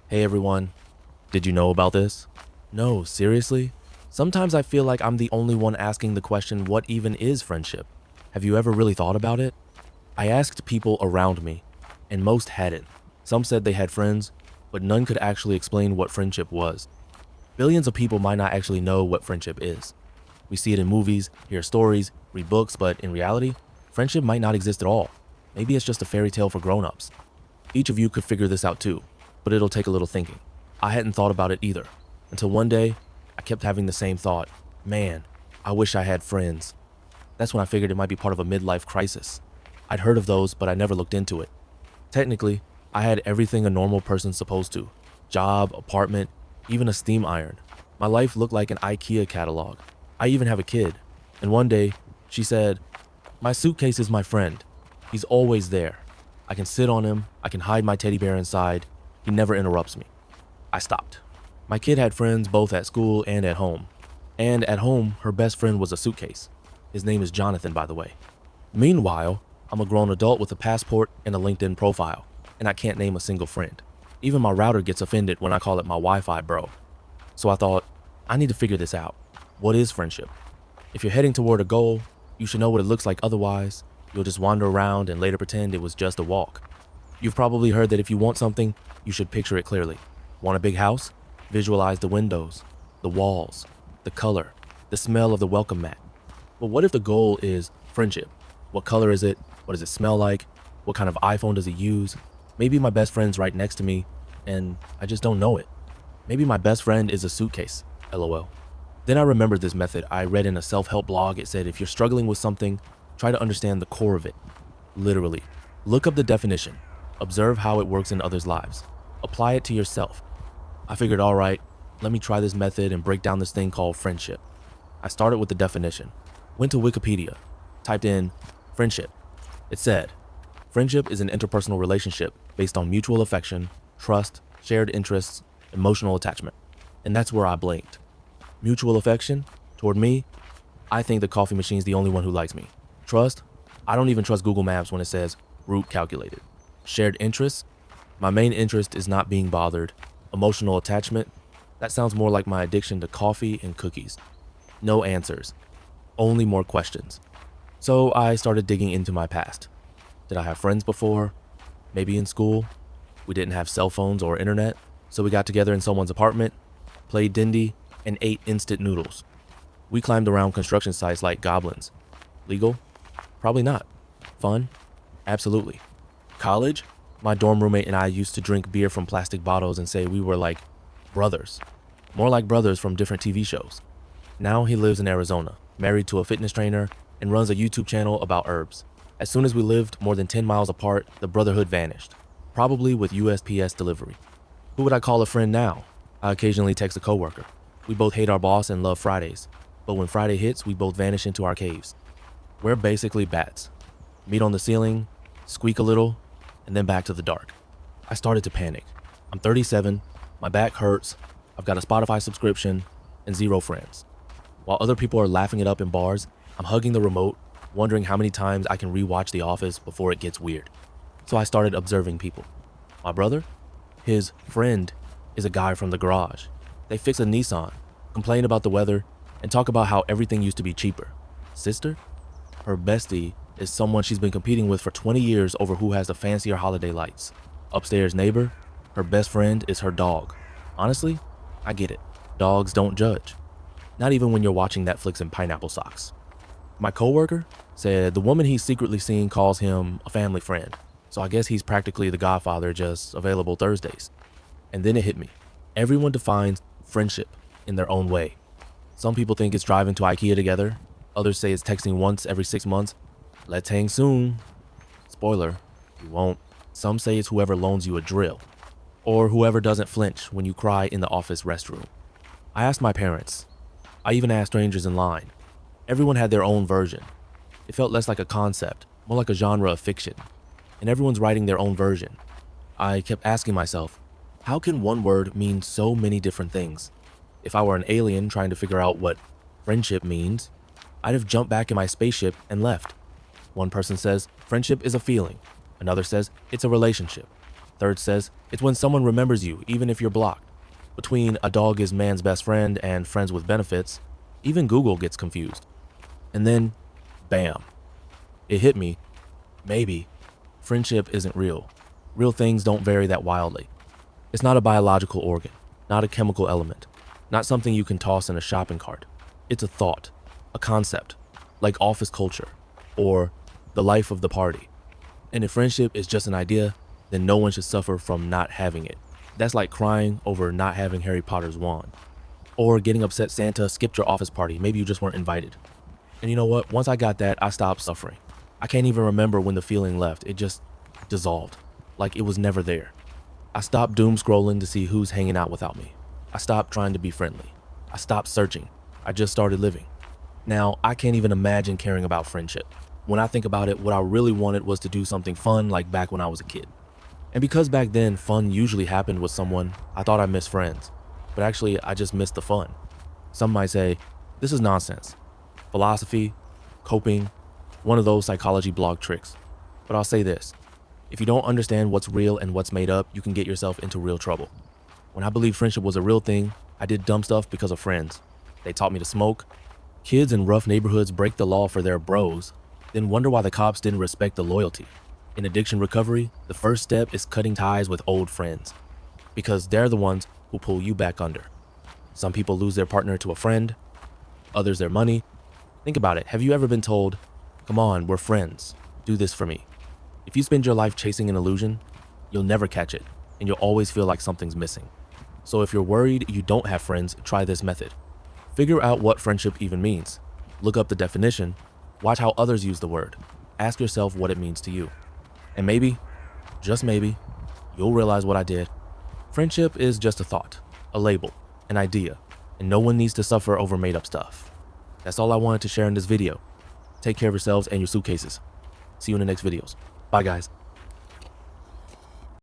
Hey everyone, did you know about this? No, seriously? Sometimes I feel like I'm the only one asking the question, what even is friendship? Have you ever really thought about it? I asked people around me, and most hadn't. Some said they had friends, but none could actually explain what friendship was. Billions of people might not actually know what friendship is. We see it in movies, hear stories, read books, but in reality, friendship might not exist at all. Maybe it's just a fairy tale for grown-ups. Each of you could figure this out too, but it'll take a little thinking. I hadn't thought about it either, until one day, I kept having the same thought. Man, I wish I had friends. That's when I figured it might be part of a midlife crisis. I'd heard of those, but I never looked into it. Technically, I had everything a normal person's supposed to. Job, apartment, even a steam iron. My life looked like an IKEA catalog. I even have a kid. And one day, she said, "My suitcase is my friend. He's always there. I can sit on him, I can hide my teddy bear inside. He never interrupts me." I stopped. My kid had friends both at school and at home. And at home, her best friend was a suitcase. His name is Jonathan, by the way. Meanwhile, I'm a grown adult with a passport and a LinkedIn profile, and I can't name a single friend. Even my router gets offended when I call it my Wi-Fi bro. So I thought, I need to figure this out. What is friendship? If you're heading toward a goal, you should know what it looks like, otherwise, you'll just wander around and later pretend it was just a walk. You've probably heard that if you want something, you should picture it clearly. Want a big house? Visualize the windows, the walls, the color, the smell of the welcome mat. But what if the goal is friendship? What color is it? What does it smell like? What kind of iPhone does it use? Maybe my best friend's right next to me, and I just don't know it. Maybe my best friend is a suitcase, lol. Then I remembered this method I read in a self-help blog. It said if you're struggling with something, try to understand the core of it. Literally, look up the definition, observe how it works in others' lives, apply it to yourself. I figured, all right, let me try this method and break down this thing called friendship. I started with the definition, went to Wikipedia, typed in friendship. It said, friendship is an interpersonal relationship based on mutual affection, trust, shared interests, emotional attachment. And that's where I blinked. Mutual affection? Toward me? I think the coffee machine's the only one who likes me. Trust? I don't even trust Google Maps when it says route calculated. Shared interests? My main interest is not being bothered. Emotional attachment? That sounds more like my addiction to coffee and cookies. No answers. Only more questions. So I started digging into my past. Did I have friends before? Maybe in school? We didn't have cell phones or internet, so we got together in someone's apartment, played Dindy, and ate instant noodles. We climbed around construction sites like goblins. Legal? Probably not. Fun? Absolutely. College? My dorm roommate and I used to drink beer from plastic bottles and say we were like brothers. More like brothers from different TV shows. Now he lives in Arizona, married to a fitness trainer, and runs a YouTube channel about herbs. As soon as we lived more than 10 miles apart, the brotherhood vanished, probably with USPS delivery. Who would I call a friend now? I occasionally text a coworker. We both hate our boss and love Fridays, but when Friday hits, we both vanish into our caves. We're basically bats. Meet on the ceiling, squeak a little, and then back to the dark. I started to panic. I'm 37, my back hurts, I've got a Spotify subscription, and zero friends. While other people are laughing it up in bars, I'm hugging the remote, wondering how many times I can rewatch The Office before it gets weird. So I started observing people. My brother? His friend is a guy from the garage. They fix a Nissan, complain about the weather, and talk about how everything used to be cheaper. Sister? Her bestie is someone she's been competing with for 20 years over who has the fancier holiday lights. Upstairs neighbor? Her best friend is her dog. Honestly, I get it. Dogs don't judge. Not even when you're watching Netflix in pineapple socks. My coworker said the woman he's secretly seeing calls him a family friend. So I guess he's practically the Godfather, just available Thursdays. And then it hit me. Everyone defines friendship in their own way. Some people think it's driving to IKEA together. Others say it's texting once every 6 months. Let's hang soon. Spoiler, you won't. Some say it's whoever loans you a drill. Or whoever doesn't flinch when you cry in the office restroom. I asked my parents. I even asked strangers in line. Everyone had their own version. It felt less like a concept, more like a genre of fiction. And everyone's writing their own version. I kept asking myself, how can one word mean so many different things? If I were an alien trying to figure out what friendship means, I'd have jumped back in my spaceship and left. One person says friendship is a feeling. Another says it's a relationship. Third says it's when someone remembers you, even if you're blocked. Between a dog is man's best friend and friends with benefits, even Google gets confused. And then, bam, it hit me. Maybe friendship isn't real. Real things don't vary that wildly. It's not a biological organ, not a chemical element, not something you can toss in a shopping cart. It's a thought, a concept, like office culture, or the life of the party. And if friendship is just an idea, then no one should suffer from not having it. That's like crying over not having Harry Potter's wand. Or getting upset Santa skipped your office party, maybe you just weren't invited. And you know what? Once I got that, I stopped suffering. I can't even remember when the feeling left. It just dissolved, like it was never there. I stopped doom scrolling to see who's hanging out without me. I stopped trying to be friendly. I stopped searching. I just started living. Now, I can't even imagine caring about friendship. When I think about it, what I really wanted was to do something fun like back when I was a kid. And because back then fun usually happened with someone, I thought I missed friends. But actually, I just missed the fun. Some might say, this is nonsense. Philosophy, coping, one of those psychology blog tricks. But I'll say this, if you don't understand what's real and what's made up, you can get yourself into real trouble. When I believed friendship was a real thing, I did dumb stuff because of friends. They taught me to smoke. Kids in rough neighborhoods break the law for their bros, then wonder why the cops didn't respect the loyalty. In addiction recovery, the first step is cutting ties with old friends, because they're the ones who pull you back under. Some people lose their partner to a friend, others their money. Think about it. Have you ever been told, come on, we're friends, do this for me? If you spend your life chasing an illusion, you'll never catch it, and you'll always feel like something's missing. So if you're worried you don't have friends, try this method. Figure out what friendship even means. Look up the definition, watch how others use the word, ask yourself what it means to you. And maybe, just maybe, you'll realize what I did. Friendship is just a thought, a label, an idea, and no one needs to suffer over made up stuff. That's all I wanted to share in this video. Take care of yourselves and your suitcases. See you in the next videos. Bye guys.